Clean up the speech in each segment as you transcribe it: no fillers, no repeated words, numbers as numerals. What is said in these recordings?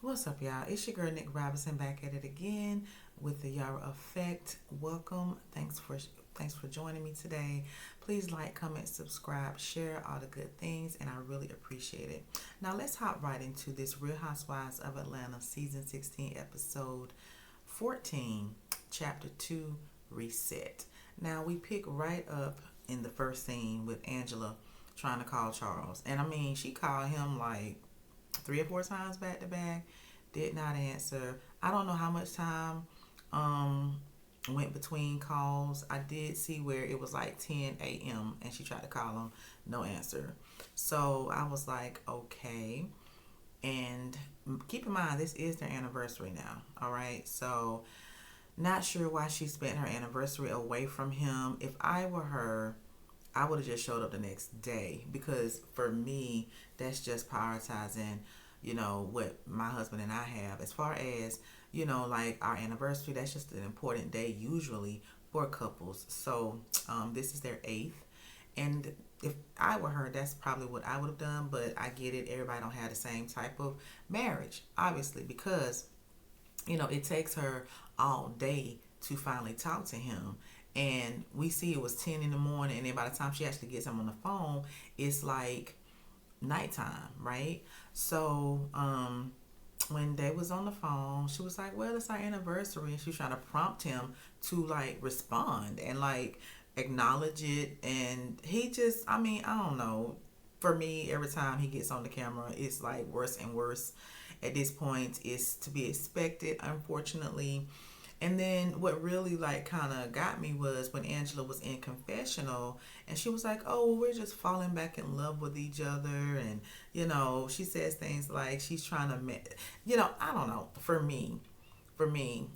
What's up, y'all? It's your girl Nick Robinson back at it again with the Yara Effect. Welcome. Thanks for joining me today. Please like, comment, subscribe, share all the good things, and I really appreciate it. Now let's hop right into this Real Housewives of Atlanta season 16 episode 14, chapter 2, reset. Now we pick right up in the first scene with Angela trying to call Charles, and I mean she called him like 3 or 4 times back to back, did not answer. I don't know how much time went between calls. I did see where it was like 10 a.m. and she tried to call him, no answer. So I was like, okay. And keep in mind, this is their anniversary now. All right. So not sure why she spent her anniversary away from him. If I were her, I would have just showed up the next day, because for me, that's just prioritizing, what my husband and I have. As far as, like our anniversary, that's just an important day usually for couples. So this is their eighth. And if I were her, that's probably what I would have done. But I get it. Everybody don't have the same type of marriage, obviously, because, it takes her all day to finally talk to him. And we see it was 10 in the morning, and then by the time she actually gets him on the phone, it's like nighttime, right? So when they was on the phone, she was like, well, it's our anniversary, and she was trying to prompt him to like respond and like acknowledge it. And he just, I don't know, for me, every time he gets on the camera, it's like worse and worse. At this point, it's to be expected, unfortunately. And then what really like kind of got me was when Angela was in confessional, and she was like, "Oh, we're just falling back in love with each other," and she says things like she's trying to, I don't know. For me,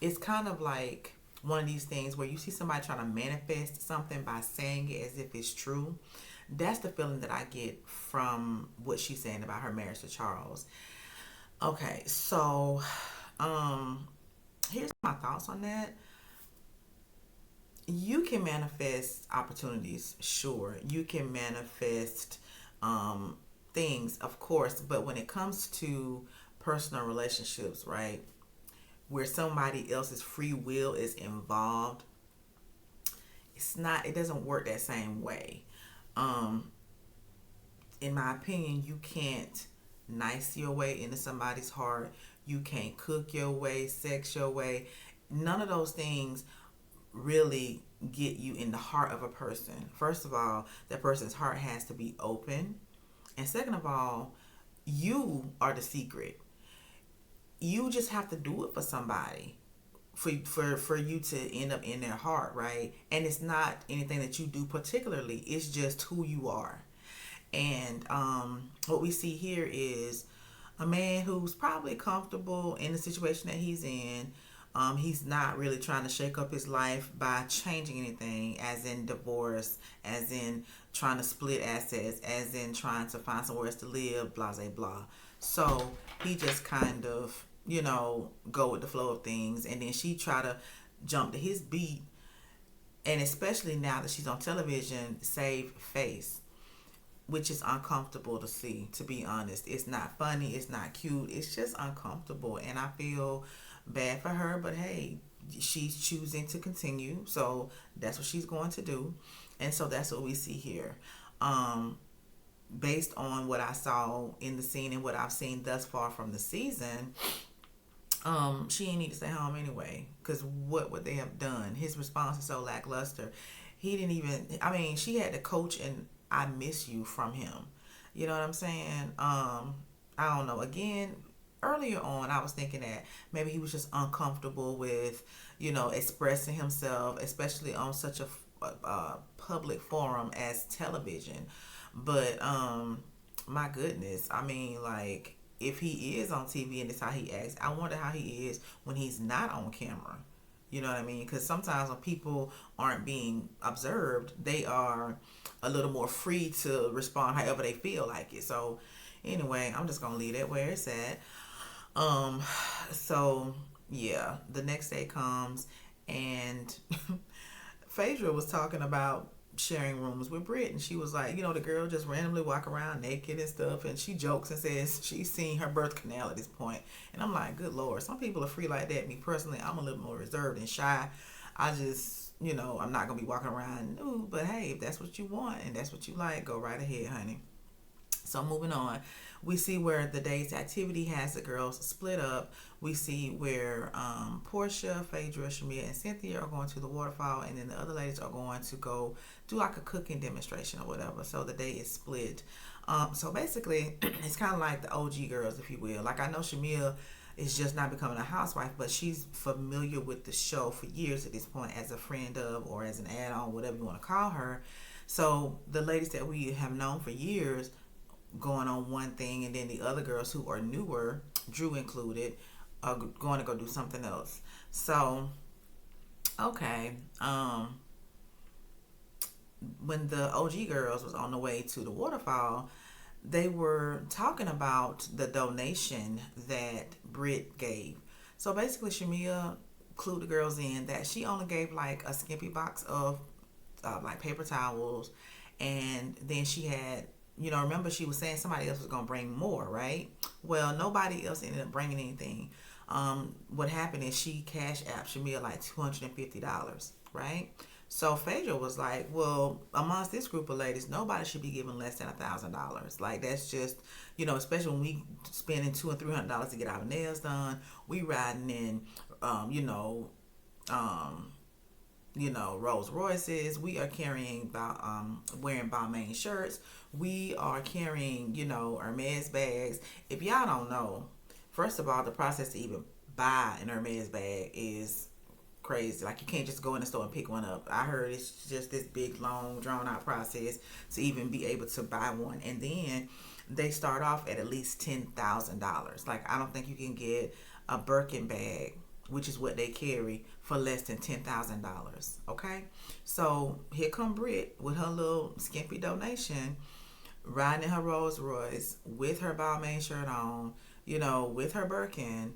it's kind of like one of these things where you see somebody trying to manifest something by saying it as if it's true. That's the feeling that I get from what she's saying about her marriage to Charles. Okay, so here's my thoughts on that. You can manifest opportunities, sure. You can manifest things, of course. But when it comes to personal relationships, right, where somebody else's free will is involved, it doesn't work that same way. Um, in my opinion, you can't nice your way into somebody's heart. You can't cook your way, sex your way. None of those things really get you in the heart of a person. First of all, that person's heart has to be open. And second of all, you are the secret. You just have to do it for somebody. For you to end up in their heart, right? And it's not anything that you do particularly. It's just who you are. And what we see here is a man who's probably comfortable in the situation that he's in. He's not really trying to shake up his life by changing anything, as in divorce, as in trying to split assets, as in trying to find somewhere else to live, blah, blah, blah. So he just kind of, go with the flow of things. And then she try to jump to his beat. And especially now that she's on television, save face, which is uncomfortable to see, to be honest. It's not funny, it's not cute, it's just uncomfortable, and I feel bad for her. But hey, she's choosing to continue, so that's what she's going to do. And so that's what we see here. Based on what I saw in the scene and what I've seen thus far from the season, she didn't need to stay home anyway, because what would they have done? His response is so lackluster. He didn't even, she had to coach and I miss you from him. You know what I'm saying? I don't know. Again, earlier on, I was thinking that maybe he was just uncomfortable with, expressing himself, especially on such a public forum as television. But my goodness, like, if he is on TV and it's how he acts, I wonder how he is when he's not on camera. You know what I mean? Because sometimes when people aren't being observed, they are a little more free to respond however they feel like it. So anyway, I'm just gonna leave that where it's at. Um, so the next day comes, and Phaedra was talking about sharing rooms with Brit, and she was like, the girl just randomly walk around naked and stuff, and she jokes and says she's seen her birth canal at this point. And I'm like, good Lord, some people are free like that. Me personally, I'm a little more reserved and shy. I just, I'm not gonna be walking around nude, but hey, if that's what you want and that's what you like, go right ahead, honey. So moving on, we see where the day's activity has the girls split up. We see where Porsha, Phaedra, Shamea, and Cynthia are going to the waterfall, and then the other ladies are going to go do like a cooking demonstration or whatever. So the day is split. So basically, it's kind of like the OG girls, if you will. Like, I know Shamea is just not becoming a housewife, but she's familiar with the show for years at this point as a friend of, or as an add-on, whatever you want to call her. So the ladies that we have known for years going on one thing, and then the other girls who are newer, Drew included, are going to go do something else. So, okay, when the OG girls was on the way to the waterfall, they were talking about the donation that Brit gave. So basically, Shamea clued the girls in that she only gave like a skimpy box of like paper towels, and then she had, remember she was saying somebody else was gonna bring more, right? Well, nobody else ended up bringing anything. What happened is she cash apped Shamea like $250, right? So Phaedra was like, well, amongst this group of ladies, nobody should be giving less than $1,000. Like, that's just, especially when we spending $200 and $300 to get our nails done. We riding in, Rolls Royces. We are carrying, wearing Balmain shirts. We are carrying, Hermes bags. If y'all don't know, first of all, the process to even buy an Hermes bag is crazy. Like, you can't just go in the store and pick one up. I heard it's just this big, long, drawn out process to even be able to buy one. And then they start off at least $10,000. Like, I don't think you can get a Birkin bag, which is what they carry, for less than $10,000. Okay? So here come Brit with her little skimpy donation, riding in her Rolls Royce with her Balmain shirt on, with her Birkin,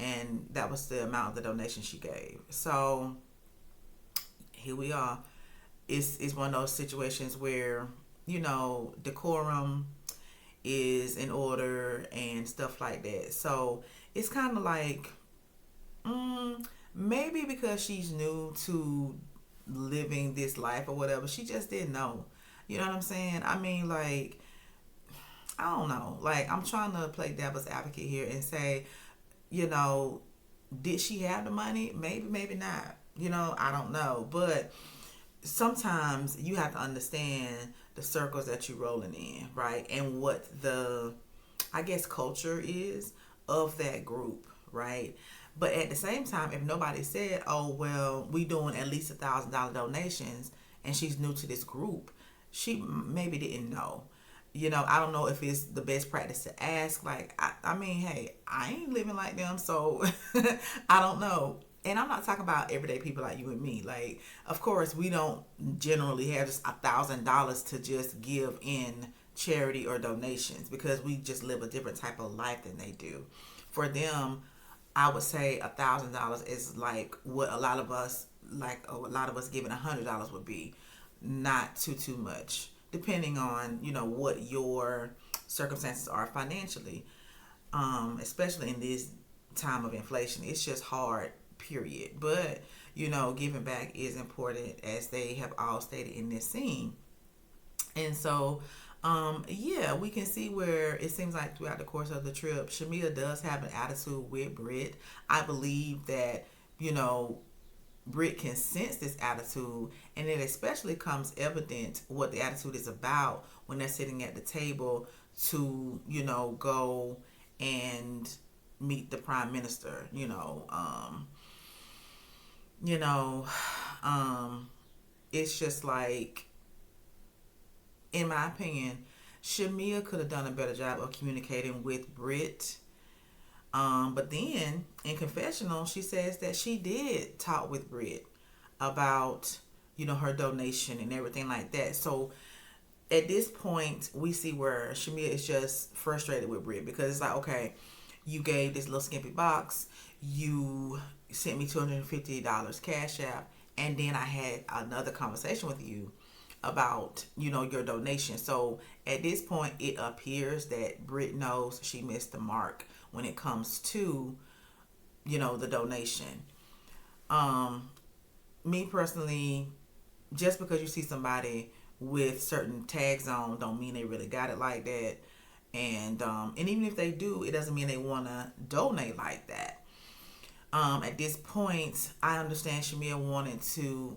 and that was the amount of the donation she gave. So here we are. It's one of those situations where, decorum is in order and stuff like that. So it's kind of like, maybe because she's new to living this life or whatever, she just didn't know. You know what I'm saying? I mean, like, I don't know. Like, I'm trying to play devil's advocate here and say, did she have the money? Maybe, maybe not. I don't know. But sometimes you have to understand the circles that you're rolling in, right? And what the, I guess, culture is of that group, right? But at the same time, if nobody said, oh, well, we doing at least $1,000 donations, and she's new to this group, she maybe didn't know. I don't know if it's the best practice to ask. Like, I mean, hey, I ain't living like them, so I don't know. And I'm not talking about everyday people like you and me. Like, of course, we don't generally have just $1,000 to just give in charity or donations, because we just live a different type of life than they do. For them, I would say $1,000 is like what a lot of us giving $100 would be. Not too much, depending on what your circumstances are financially, especially in this time of inflation. It's just hard, period. But giving back is important, as they have all stated in this scene. And so we can see where it seems like throughout the course of the trip, Shamea does have an attitude with Brit. I believe that Brit can sense this attitude, and it especially comes evident what the attitude is about when they're sitting at the table to, go and meet the prime minister. It's just like, in my opinion, Shamea could have done a better job of communicating with Brit. But then in confessional, she says that she did talk with Brit about, her donation and everything like that. So at this point, we see where Shamea is just frustrated with Brit, because it's like, okay, you gave this little skimpy box, you sent me $250 cash app, and then I had another conversation with you about, your donation. So at this point, it appears that Brit knows she missed the mark when it comes to, the donation. Um, Me personally, just because you see somebody with certain tags on, don't mean they really got it like that. And even if they do, it doesn't mean they want to donate like that. At this point, I understand Shamea wanted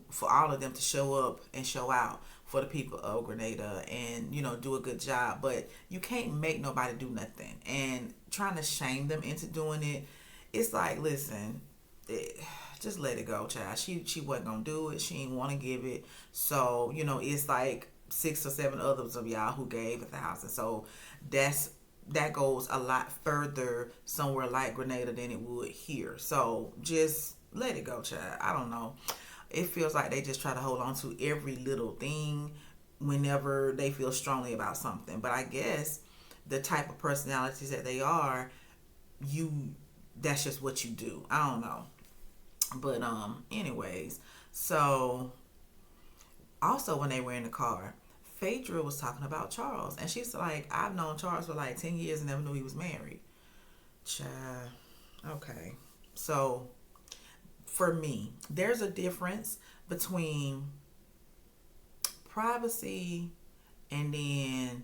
for all of them to show up and show out for the people of Grenada and, do a good job. But you can't make nobody do nothing. And trying to shame them into doing it, it's like, listen, just let it go, child. She wasn't going to do it. She didn't want to give it. So, it's like 6 or 7 others of y'all who gave 1,000. So that goes a lot further somewhere like Grenada than it would here. So just let it go, child. I don't know. It feels like they just try to hold on to every little thing whenever they feel strongly about something. But I guess the type of personalities that they are, that's just what you do. I don't know. But anyways, so also when they were in the car, Phaedra was talking about Charles, and she's like, I've known Charles for like 10 years and never knew he was married. Child. Okay. So, for me, there's a difference between privacy and then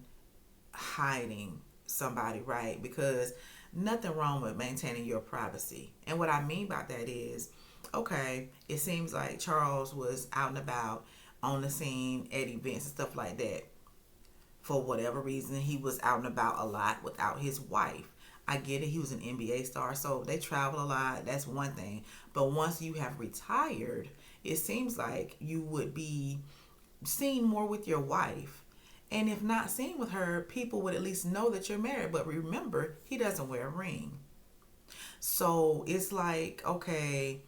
hiding somebody, right? Because nothing wrong with maintaining your privacy. And what I mean by that is, okay, it seems like Charles was out and about on the scene at events and stuff like that. For whatever reason, he was out and about a lot without his wife. I get it. He was an NBA star, so they travel a lot. That's one thing. But once you have retired, it seems like you would be seen more with your wife. And if not seen with her, people would at least know that you're married. But remember, he doesn't wear a ring. So it's like, okay,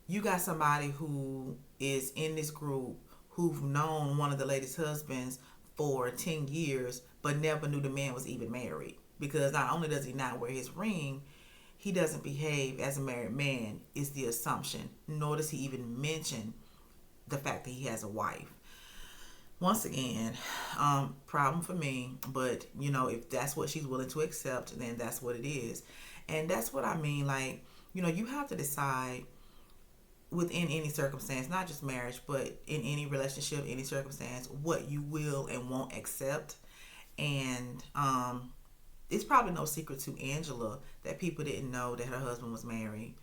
you got somebody who is in this group who've known one of the lady's husbands for 10 years, but never knew the man was even married. Because not only does he not wear his ring, he doesn't behave as a married man, is the assumption. Nor does he even mention the fact that he has a wife. Once again, problem for me, but if that's what she's willing to accept, then that's what it is. And that's what I mean, like, you have to decide within any circumstance, not just marriage, but in any relationship, any circumstance, what you will and won't accept. And it's probably no secret to Angela that people didn't know that her husband was married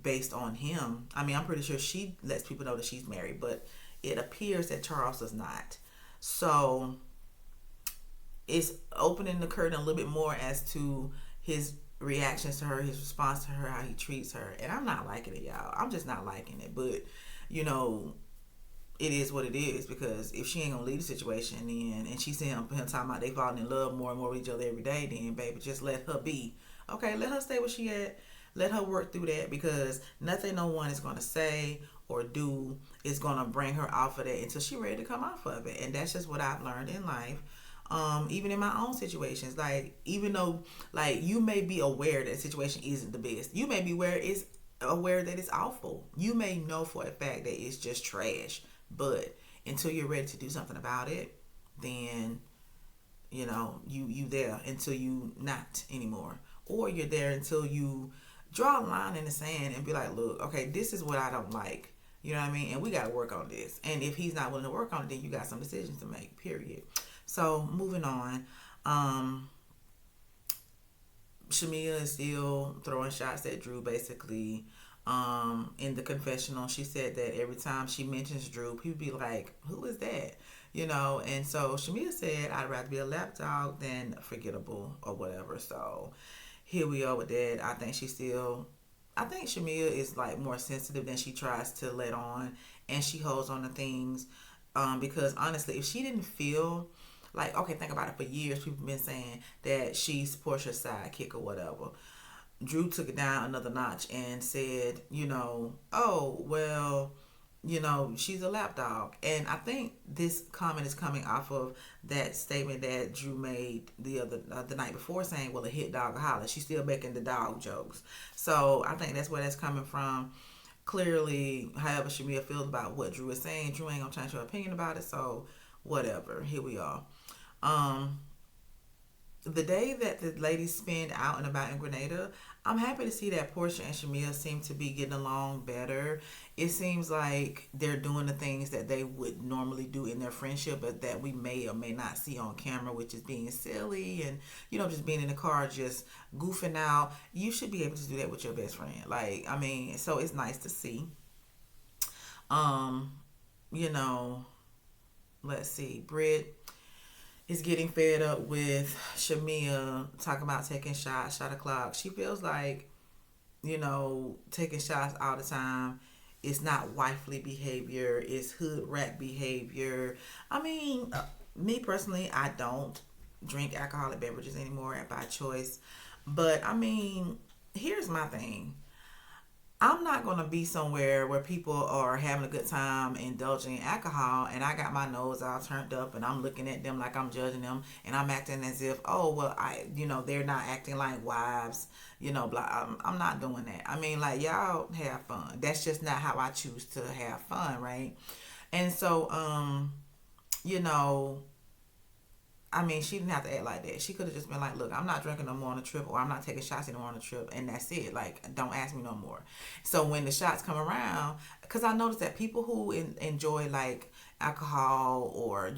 based on him. I mean, I'm pretty sure she lets people know that she's married, but it appears that Charles does not. So it's opening the curtain a little bit more as to his reactions to her, his response to her, how he treats her. And I'm not liking it, y'all. I'm just not liking it. But, it is what it is, because if she ain't gonna leave the situation then, and she see him talking about they falling in love more and more with each other every day, then baby, just let her be. Okay, let her stay where she at. Let her work through that, because nothing no one is gonna say or do is gonna bring her off of that until she's ready to come off of it. And that's just what I've learned in life. Even in my own situations, like, even though, like, you may be aware that the situation isn't the best, you may be aware that it's awful, you may know for a fact that it's just trash, but until you're ready to do something about it, then you there until you not anymore, or you're there until you draw a line in the sand and be like, look, okay, this is what I don't like, you know what I mean, and we got to work on this. And if he's not willing to work on it, then you got some decisions to make, period. So moving on, Shamea is still throwing shots at Drew, basically. In the confessional, she said that every time she mentions Drew, people be like, who is that? And so Shamea said, I'd rather be a lapdog than forgettable or whatever. So here we are with that. I think Shamea is like more sensitive than she tries to let on, and she holds on to things. Because honestly, if she didn't feel like, okay, think about it, for years people have been saying that she's Porsha's sidekick or whatever. Drew took it down another notch and said, oh, well, she's a lapdog. And I think this comment is coming off of that statement that Drew made the night before, saying, well, a hit dog will holler. She's still making the dog jokes. So I think that's where that's coming from. Clearly, however Shamea feels about what Drew is saying, Drew ain't gonna change her opinion about it. So whatever. Here we are. Um, the day that the ladies spend out and about in Grenada, I'm happy to see that Porsha and Shamea seem to be getting along better. It seems like they're doing the things that they would normally do in their friendship, but that we may or may not see on camera, which is being silly and, just being in the car, just goofing out. You should be able to do that with your best friend. Like, I mean, so it's nice to see. Um, you know, let's see. Brit is getting fed up with Shamea talking about taking shots, shot o'clock. She feels like, taking shots all the time. It's not wifely behavior. It's hood rat behavior. I mean, me personally, I don't drink alcoholic beverages anymore by choice. But I mean, here's my thing. I'm not going to be somewhere where people are having a good time indulging in alcohol and I got my nose all turned up and I'm looking at them like I'm judging them and I'm acting as if, oh, well, they're not acting like wives, blah. I'm not doing that. I mean, like, y'all have fun. That's just not how I choose to have fun, right? And so, you know, I mean, she didn't have to act like that. She could have just been like, look, I'm not drinking no more on the trip, or I'm not taking shots anymore on the trip, and that's it. Like, don't ask me no more. So when the shots come around, because I noticed that people who enjoy, like, alcohol or,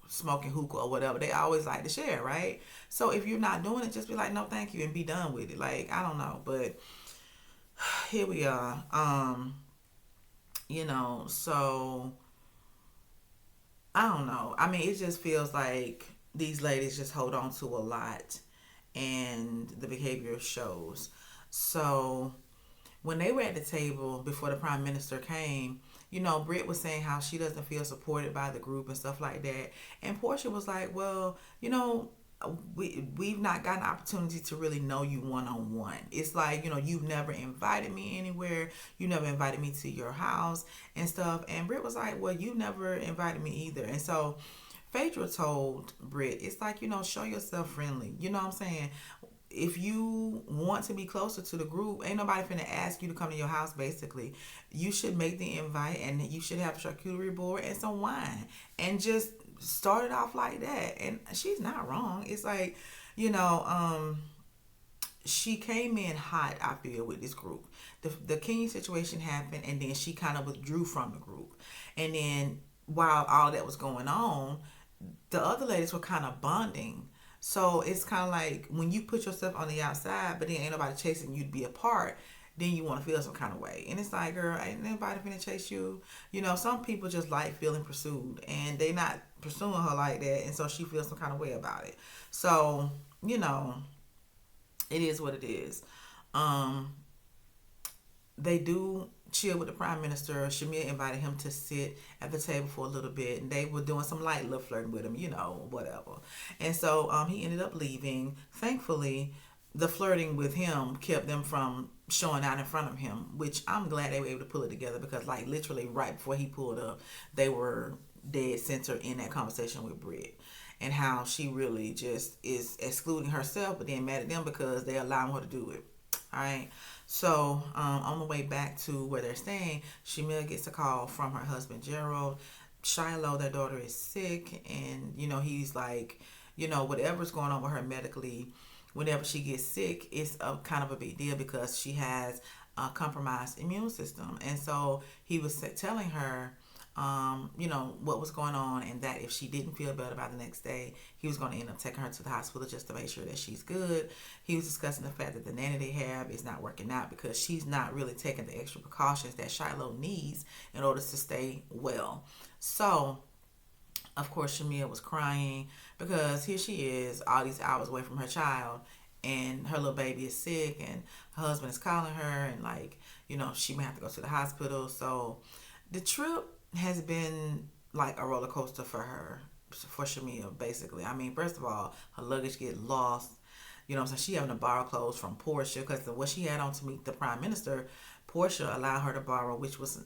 smoking hookah or whatever, they always like to share, right? So if you're not doing it, just be like, no, thank you, and be done with it. Like, I don't know, but here we are. So I don't know. I mean, it just feels like these ladies just hold on to a lot and the behavior shows. So when they were at the table before the prime minister came, Britt was saying how she doesn't feel supported by the group and stuff like that. And Porsha was like, well, we've not gotten an opportunity to really know you one on one. It's like, you've never invited me anywhere. You never invited me to your house and stuff. And Britt was like, well, you never invited me either. And so Phaedra told Britt, it's like, show yourself friendly. You know what I'm saying? If you want to be closer to the group, ain't nobody finna ask you to come to your house, basically. You should make the invite and you should have a charcuterie board and some wine and just start it off like that. And she's not wrong. It's like, she came in hot, I feel, with this group. The King situation happened and then she kind of withdrew from the group. And then while all that was going on, the other ladies were kind of bonding. So it's kind of like when you put yourself on the outside, but then ain't nobody chasing you to be a part, then you want to feel some kind of way. And it's like, girl, ain't nobody finna chase you. Some people just like feeling pursued and they not pursuing her like that. And so she feels some kind of way about it. So, it is what it is. They do chill with the prime minister. Shamia invited him to sit at the table for a little bit, and they were doing some light little flirting with him, whatever. And so he ended up leaving. Thankfully, the flirting with him kept them from showing out in front of him, which I'm glad they were able to pull it together because, like, literally right before he pulled up, they were dead center in that conversation with Brit and how she really just is excluding herself, but then mad at them because they allowing her to do it. All right. So on the way back to where they're staying, Shamil gets a call from her husband Gerald. Shiloh, their daughter, is sick, and he's like, whatever's going on with her medically, whenever she gets sick, it's a kind of a big deal because she has a compromised immune system. And so he was telling her, what was going on, and that if she didn't feel better by the next day, he was going to end up taking her to the hospital just to make sure that she's good. He was discussing the fact that the nanny they have is not working out because she's not really taking the extra precautions that Shiloh needs in order to stay well. So, of course, Shamia was crying because here she is all these hours away from her child, and her little baby is sick, and her husband is calling her, and she may have to go to the hospital. So the trip has been like a roller coaster for Shamia, basically. I mean, first of all, her luggage get lost. I'm saying? She having to borrow clothes from Porsha because what she had on to meet the prime minister, Porsha allowed her to borrow, which was,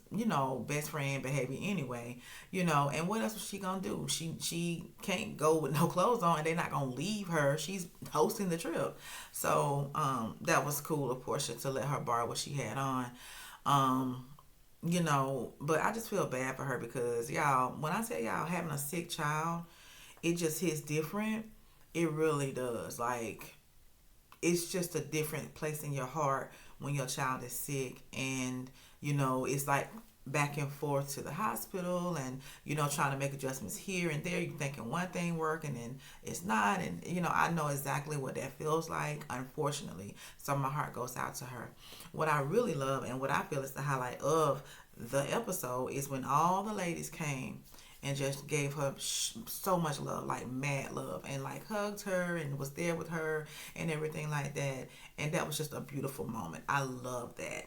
best friend behavior anyway. And what else was she gonna do? She can't go with no clothes on, and they're not gonna leave her. She's hosting the trip. So that was cool of Porsha to let her borrow what she had on. but I just feel bad for her because y'all, when I tell y'all having a sick child, it just hits different. It really does. Like, it's just a different place in your heart when your child is sick, and it's like back and forth to the hospital, and trying to make adjustments here and there. You're thinking one thing working and it's not, and I know exactly what that feels like, unfortunately. So my heart goes out to her. What I really love and what I feel is the highlight of the episode is when all the ladies came and just gave her so much love, like mad love, and like hugged her and was there with her and everything like that. And that was just a beautiful moment. I love that.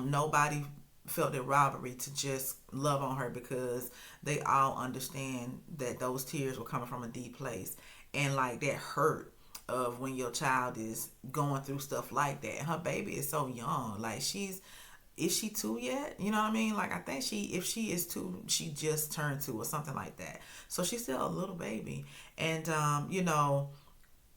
Nobody felt it robbery to just love on her because they all understand that those tears were coming from a deep place, and like that hurt of when your child is going through stuff like that. And her baby is so young. Like, is she 2 yet? You know what I mean? Like, I think if she is 2, she just turned 2 or something like that. So she's still a little baby. And,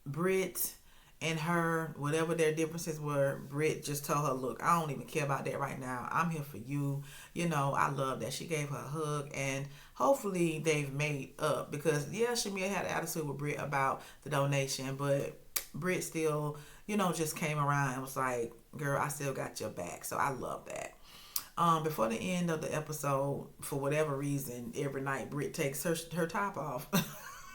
Brit and her, whatever their differences were, Brit just told her, look, I don't even care about that right now. I'm here for you. I love that. She gave her a hug, and hopefully they've made up because, yeah, Shamea had an attitude with Brit about the donation, but Brit still, just came around and was like, girl, I still got your back. So I love that. Before the end of the episode, for whatever reason, every night Brit takes her top off.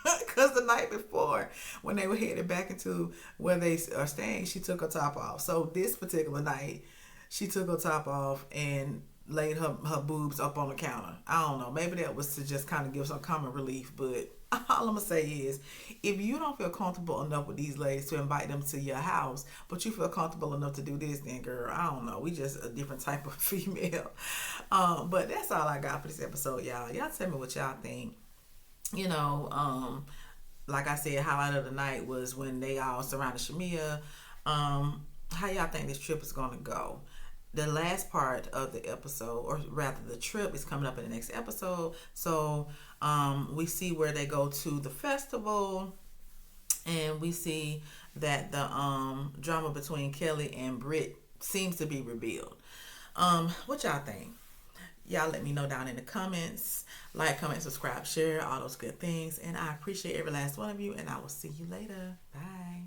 Because the night before, when they were headed back into where they are staying, she took her top off. So this particular night, she took her top off and laid her boobs up on the counter. I don't know. Maybe that was to just kind of give some common relief. But all I'm going to say is, if you don't feel comfortable enough with these ladies to invite them to your house, but you feel comfortable enough to do this, then girl, I don't know. We just a different type of female. But that's all I got for this episode, y'all. Y'all tell me what y'all think. Like I said, highlight of the night was when they all surrounded Shamea. How y'all think this trip is going to go? The last part of the episode, or rather the trip, is coming up in the next episode. So we see where they go to the festival, and we see that the drama between Kelly and Brit seems to be revealed. What y'all think? Y'all let me know down in the comments. Like, comment, subscribe, share, all those good things. And I appreciate every last one of you. And I will see you later. Bye.